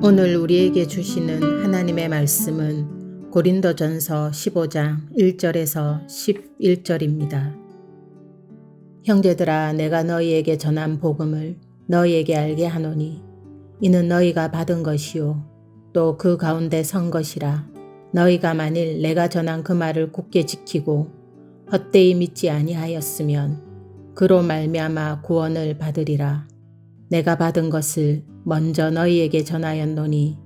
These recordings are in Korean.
오늘 우리에게 주시는 하나님의 말씀은 고린도전서 15장 1절에서 11절입니다. 형제들아, 내가 너희에게 전한 복음을 너희에게 알게 하노니 이는 너희가 받은 것이요 또 그 가운데 선 것이라. 너희가 만일 내가 전한 그 말을 굳게 지키고 헛되이 믿지 아니하였으면 그로 말미암아 구원을 받으리라. 내가 받은 것을 먼저 너희에게 전하였노니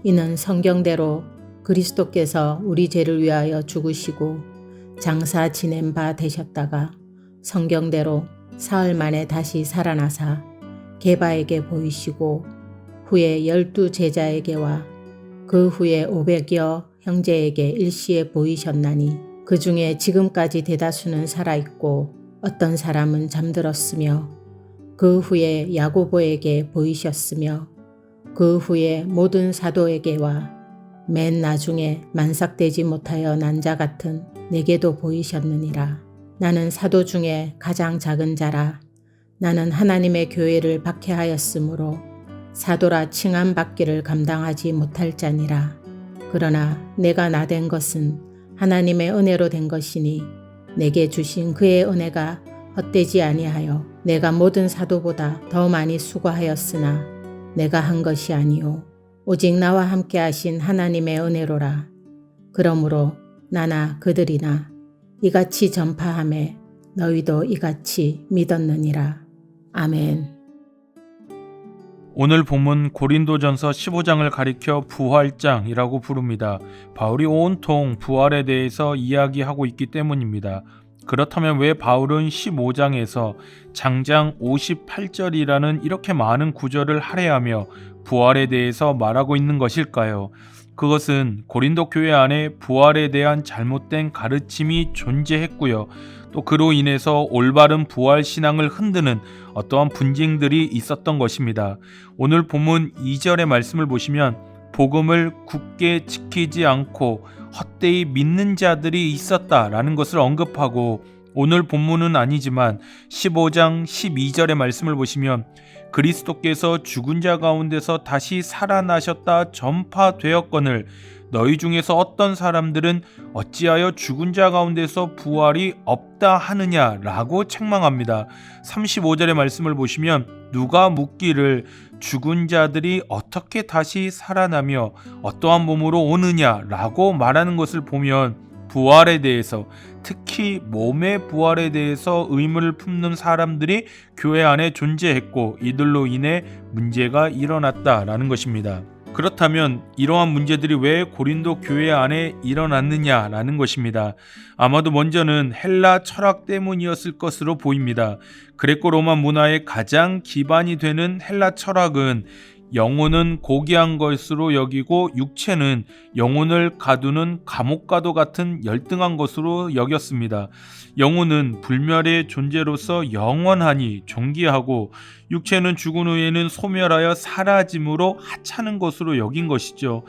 이는 성경대로 그리스도께서 우리 죄를 위하여 죽으시고 장사 지낸 바 되셨다가 성경대로 사흘 만에 다시 살아나사 게바에게 보이시고 후에 12 제자에게와 그 후에 500여 형제에게 일시에 보이셨나니 그 중에 지금까지 대다수는 살아있고 어떤 사람은 잠들었으며 그 후에 야고보에게 보이셨으며 그 후에 모든 사도에게와 맨 나중에 만삭되지 못하여 난 자 같은 내게도 보이셨느니라. 나는 사도 중에 가장 작은 자라. 나는 하나님의 교회를 박해하였으므로 사도라 칭함받기를 감당하지 못할 자니라. 그러나 내가 나된 것은 하나님의 은혜로 된 것이니 내게 주신 그의 은혜가 헛되지 아니하여 내가 모든 사도보다 더 많이 수고하였으나 내가 한 것이 아니요 오직 나와 함께 하신 하나님의 은혜로라. 그러므로 나나 그들이나 이같이 전파하매 너희도 이같이 믿었느니라. 아멘. 오늘 본문 고린도전서 15장을 가리켜 부활장이라고 부릅니다. 바울이 온통 부활에 대해서 이야기하고 있기 때문입니다. 그렇다면 왜 바울은 15장에서 장장 58절이라는 이렇게 많은 구절을 할애하며 부활에 대해서 말하고 있는 것일까요? 그것은 고린도 교회 안에 부활에 대한 잘못된 가르침이 존재했고요. 또 그로 인해서 올바른 부활 신앙을 흔드는 어떠한 분쟁들이 있었던 것입니다. 오늘 본문 2절의 말씀을 보시면 복음을 굳게 지키지 않고 헛되이 믿는 자들이 있었다라는 것을 언급하고, 오늘 본문은 아니지만 15장 12절의 말씀을 보시면 그리스도께서 죽은 자 가운데서 다시 살아나셨다 전파되었거늘 너희 중에서 어떤 사람들은 어찌하여 죽은 자 가운데서 부활이 없다 하느냐라고 책망합니다. 35절의 말씀을 보시면 누가 묻기를 죽은 자들이 어떻게 다시 살아나며 어떠한 몸으로 오느냐라고 말하는 것을 보면 부활에 대해서, 특히 몸의 부활에 대해서 의문을 품는 사람들이 교회 안에 존재했고 이들로 인해 문제가 일어났다라는 것입니다. 그렇다면 이러한 문제들이 왜 고린도 교회 안에 일어났느냐라는 것입니다. 아마도 먼저는 헬라 철학 때문이었을 것으로 보입니다. 그레코 로마 문화의 가장 기반이 되는 헬라 철학은 영혼은 고귀한 것으로 여기고 육체는 영혼을 가두는 감옥과도 같은 열등한 것으로 여겼습니다. 영혼은 불멸의 존재로서 영원하니 존귀하고 육체는 죽은 후에는 소멸하여 사라짐으로 하찮은 것으로 여긴 것이죠.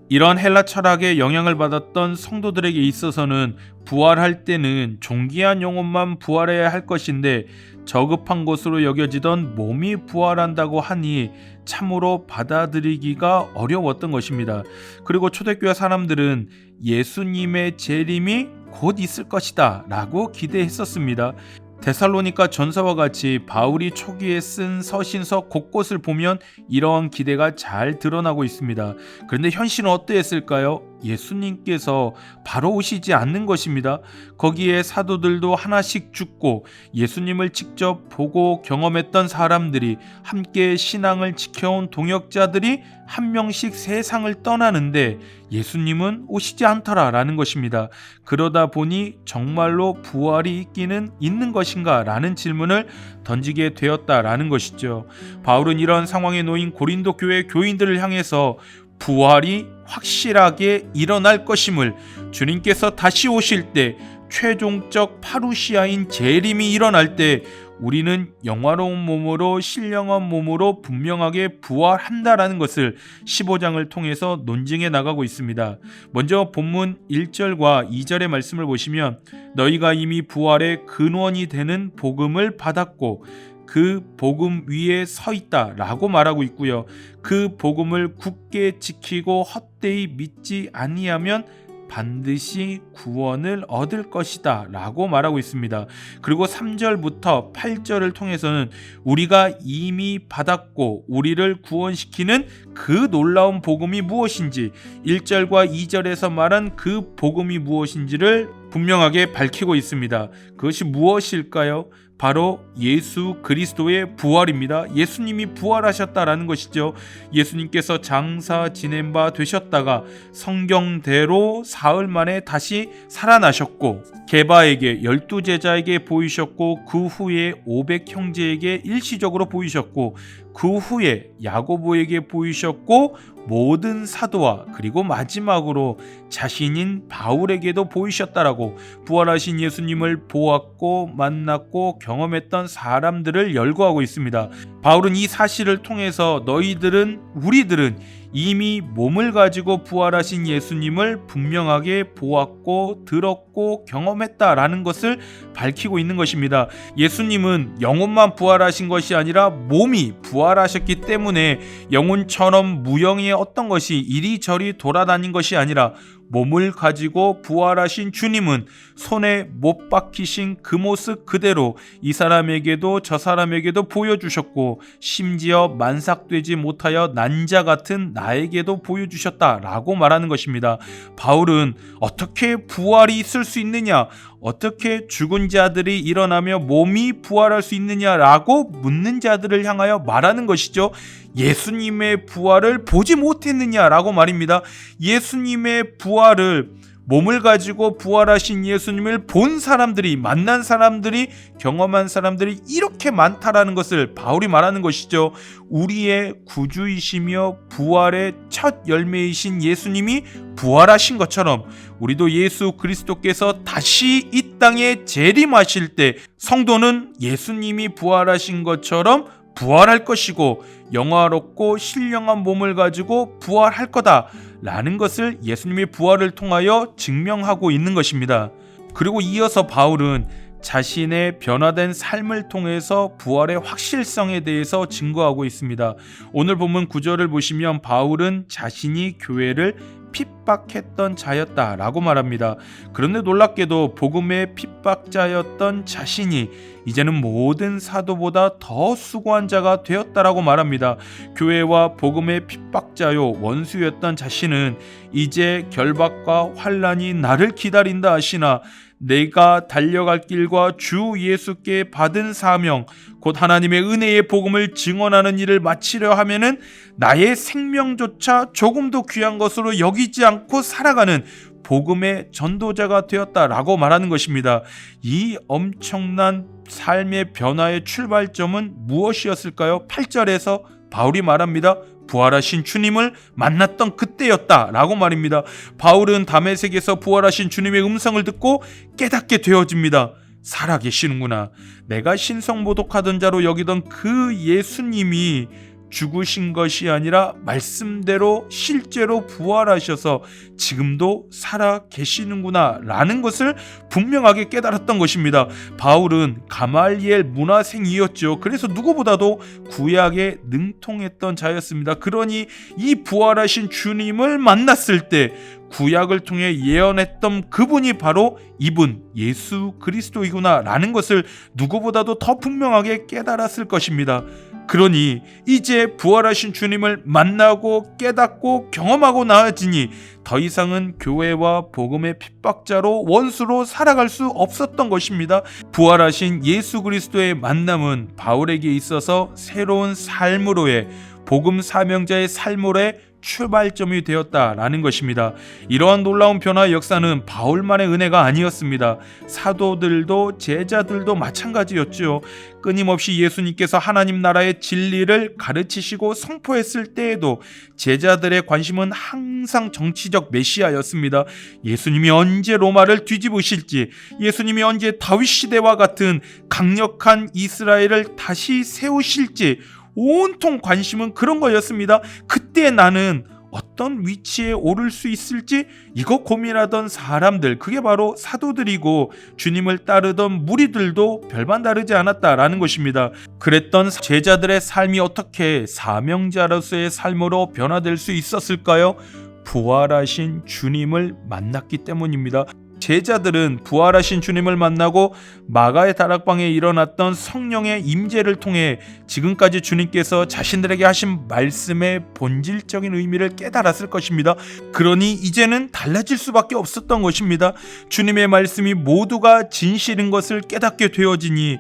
이런 헬라 철학의 영향을 받았던 성도들에게 있어서는 부활할 때는 존귀한 영혼만 부활해야 할 것인데 저급한 것으로 여겨지던 몸이 부활한다고 하니 참으로 받아들이기가 어려웠던 것입니다. 그리고 초대교회 사람들은 예수님의 재림이 곧 있을 것이다 라고 기대했었습니다. 데살로니가 전서와 같이 바울이 초기에 쓴 서신서 곳곳을 보면 이러한 기대가 잘 드러나고 있습니다. 그런데 현실은 어떠했을까요? 예수님께서 바로 오시지 않는 것입니다. 거기에 사도들도 하나씩 죽고 예수님을 직접 보고 경험했던 사람들이, 함께 신앙을 지켜온 동역자들이 한 명씩 세상을 떠나는데 예수님은 오시지 않더라라는 것입니다. 그러다 보니 정말로 부활이 있기는 있는 것인가 라는 질문을 던지게 되었다라는 것이죠. 바울은 이런 상황에 놓인 고린도 교회 교인들을 향해서 부활이 확실하게 일어날 것임을, 주님께서 다시 오실 때 최종적 파루시아인 재림이 일어날 때 우리는 영화로운 몸으로 신령한 몸으로 분명하게 부활한다라는 것을 15장을 통해서 논증해 나가고 있습니다. 먼저 본문 1절과 2절의 말씀을 보시면 너희가 이미 부활의 근원이 되는 복음을 받았고 그 복음 위에 서 있다라고 말하고 있고요. 그 복음을 굳게 지키고 헛되이 믿지 아니하면 반드시 구원을 얻을 것이다 라고 말하고 있습니다. 그리고 3절부터 8절을 통해서는 우리가 이미 받았고 우리를 구원시키는 그 놀라운 복음이 무엇인지, 1절과 2절에서 말한 그 복음이 무엇인지를 분명하게 밝히고 있습니다. 그것이 무엇일까요? 바로 예수 그리스도의 부활입니다. 예수님이 부활하셨다라는 것이죠. 예수님께서 장사 지낸 바 되셨다가 성경대로 사흘 만에 다시 살아나셨고, 게바에게 12제자에게 보이셨고, 그 후에 500 형제에게 일시적으로 보이셨고, 그 후에 야고보에게 보이셨고, 모든 사도와 그리고 마지막으로 자신인 바울에게도 보이셨다라고 부활하신 예수님을 보았고 만났고 경험했던 사람들을 열거하고 있습니다. 바울은 이 사실을 통해서 우리들은 이미 몸을 가지고 부활하신 예수님을 분명하게 보았고 들었고 경험했다라는 것을 밝히고 있는 것입니다. 예수님은 영혼만 부활하신 것이 아니라 몸이 부활하셨기 때문에 영혼처럼 무형의 어떤 것이 이리저리 돌아다닌 것이 아니라 몸을 가지고 부활하신 주님은 손에 못 박히신 그 모습 그대로 이 사람에게도 저 사람에게도 보여주셨고, 심지어 만삭되지 못하여 난자 같은 나에게도 보여주셨다라고 말하는 것입니다. 바울은 어떻게 부활이 있을 수 있느냐, 어떻게 죽은 자들이 일어나며 몸이 부활할 수 있느냐라고 묻는 자들을 향하여 말하는 것이죠. 예수님의 부활을 보지 못했느냐라고 말입니다. 예수님의 부활을, 몸을 가지고 부활하신 예수님을 본 사람들이, 만난 사람들이, 경험한 사람들이 이렇게 많다라는 것을 바울이 말하는 것이죠. 우리의 구주이시며 부활의 첫 열매이신 예수님이 부활하신 것처럼 우리도 예수 그리스도께서 다시 이 땅에 재림하실 때 성도는 예수님이 부활하신 것처럼 부활할 것이고 영화롭고 신령한 몸을 가지고 부활할 거다 라는 것을 예수님의 부활을 통하여 증명하고 있는 것입니다. 그리고 이어서 바울은 자신의 변화된 삶을 통해서 부활의 확실성에 대해서 증거하고 있습니다. 오늘 본문 9절을 보시면 바울은 자신이 교회를 핍박했던 자였다라고 말합니다. 그런데 놀랍게도 복음의 핍박자였던 자신이 이제는 모든 사도보다 더 수고한 자가 되었다라고 말합니다. 교회와 복음의 핍박자요 원수였던 자신은 이제 결박과 환난이 나를 기다린다 하시나 내가 달려갈 길과 주 예수께 받은 사명 곧 하나님의 은혜의 복음을 증언하는 일을 마치려 하면은 나의 생명조차 조금도 귀한 것으로 여기지 않고 살아가는 복음의 전도자가 되었다라고 말하는 것입니다. 이 엄청난 삶의 변화의 출발점은 무엇이었을까요? 8절에서 바울이 말합니다. 부활하신 주님을 만났던 그때였다라고 말입니다. 바울은 다메섹에서 부활하신 주님의 음성을 듣고 깨닫게 되어집니다. 살아계시는구나. 내가 신성모독하던 자로 여기던 그 예수님이 죽으신 것이 아니라 말씀대로 실제로 부활하셔서 지금도 살아 계시는구나 라는 것을 분명하게 깨달았던 것입니다. 바울은 가말리엘 문화생이었죠. 그래서 누구보다도 구약에 능통했던 자였습니다. 그러니 이 부활하신 주님을 만났을 때 구약을 통해 예언했던 그분이 바로 이분 예수 그리스도이구나 라는 것을 누구보다도 더 분명하게 깨달았을 것입니다. 그러니 이제 부활하신 주님을 만나고 깨닫고 경험하고 나아지니 더 이상은 교회와 복음의 핍박자로 원수로 살아갈 수 없었던 것입니다. 부활하신 예수 그리스도의 만남은 바울에게 있어서 새로운 삶으로의 복음 사명자의 삶으로의 출발점이 되었다라는 것입니다. 이러한 놀라운 변화의 역사는 바울만의 은혜가 아니었습니다. 사도들도 제자들도 마찬가지였죠. 끊임없이 예수님께서 하나님 나라의 진리를 가르치시고 선포했을 때에도 제자들의 관심은 항상 정치적 메시아였습니다. 예수님이 언제 로마를 뒤집으실지, 예수님이 언제 다윗 시대와 같은 강력한 이스라엘을 다시 세우실지 온통 관심은 그런 거였습니다. 그때 나는 어떤 위치에 오를 수 있을지 이거 고민하던 사람들, 그게 바로 사도들이고 주님을 따르던 무리들도 별반 다르지 않았다라는 것입니다. 그랬던 제자들의 삶이 어떻게 사명자로서의 삶으로 변화될 수 있었을까요? 부활하신 주님을 만났기 때문입니다. 제자들은 부활하신 주님을 만나고 마가의 다락방에 일어났던 성령의 임재를 통해 지금까지 주님께서 자신들에게 하신 말씀의 본질적인 의미를 깨달았을 것입니다. 그러니 이제는 달라질 수밖에 없었던 것입니다. 주님의 말씀이 모두가 진실인 것을 깨닫게 되어지니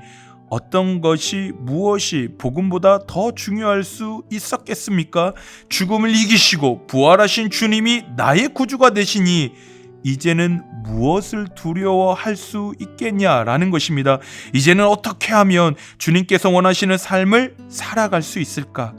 어떤 것이 무엇이 복음보다 더 중요할 수 있었겠습니까? 죽음을 이기시고 부활하신 주님이 나의 구주가 되시니 이제는 무엇을 두려워할 수 있겠냐라는 것입니다. 이제는 어떻게 하면 주님께서 원하시는 삶을 살아갈 수 있을까?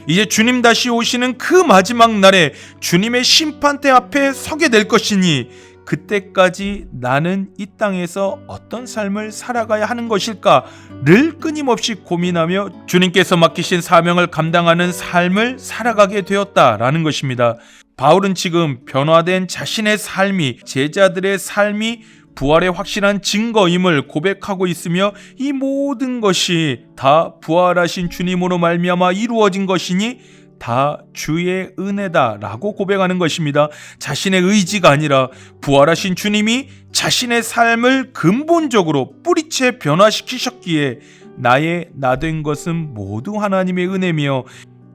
이제 주님 다시 오시는 그 마지막 날에 주님의 심판대 앞에 서게 될 것이니 그때까지 나는 이 땅에서 어떤 삶을 살아가야 하는 것일까를 끊임없이 고민하며 주님께서 맡기신 사명을 감당하는 삶을 살아가게 되었다라는 것입니다. 바울은 지금 변화된 자신의 삶이, 제자들의 삶이 부활의 확실한 증거임을 고백하고 있으며 이 모든 것이 다 부활하신 주님으로 말미암아 이루어진 것이니 다 주의 은혜다라고 고백하는 것입니다. 자신의 의지가 아니라 부활하신 주님이 자신의 삶을 근본적으로 뿌리채 변화시키셨기에 나의 나 된 것은 모두 하나님의 은혜며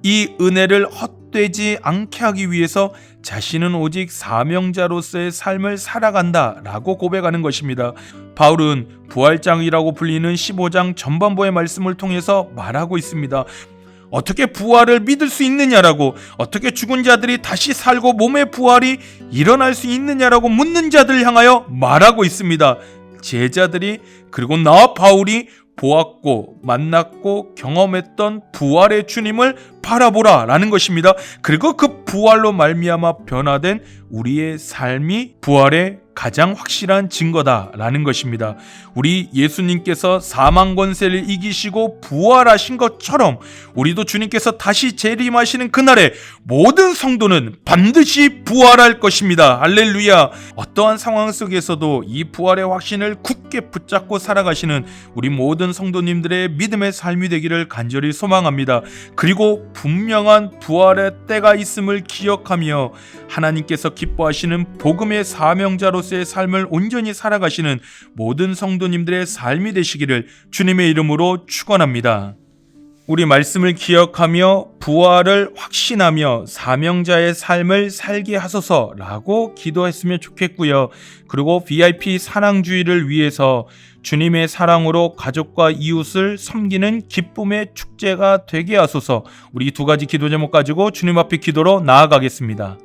이 은혜를 헛되지 않게 하기 위해서 자신은 오직 사명자로서의 삶을 살아간다라고 고백하는 것입니다. 바울은 부활장이라고 불리는 15장 전반부의 말씀을 통해서 말하고 있습니다. 어떻게 부활을 믿을 수 있느냐라고, 어떻게 죽은 자들이 다시 살고 몸의 부활이 일어날 수 있느냐라고 묻는 자들을 향하여 말하고 있습니다. 제자들이, 그리고 나 바울이 보았고 만났고 경험했던 부활의 주님을 바라보라 라는 것입니다. 그리고 그 부활로 말미암아 변화된 우리의 삶이 부활의 가장 확실한 증거다라는 것입니다. 우리 예수님께서 사망 권세를 이기시고 부활하신 것처럼 우리도 주님께서 다시 재림하시는 그날에 모든 성도는 반드시 부활할 것입니다. 할렐루야. 어떠한 상황 속에서도 이 부활의 확신을 굳게 붙잡고 살아가시는 우리 모든 성도님들의 믿음의 삶이 되기를 간절히 소망합니다. 그리고 분명한 부활의 때가 있음을 기억하며 하나님께서 기뻐하시는 복음의 사명자로서의 삶을 온전히 살아가시는 모든 성도님들의 삶이 되시기를 주님의 이름으로 축원합니다. 우리 말씀을 기억하며 부활을 확신하며 사명자의 삶을 살게 하소서라고 기도했으면 좋겠고요. 그리고 VIP 사랑주의를 위해서 주님의 사랑으로 가족과 이웃을 섬기는 기쁨의 축제가 되게 하소서. 우리 두 가지 기도 제목 가지고 주님 앞에 기도로 나아가겠습니다.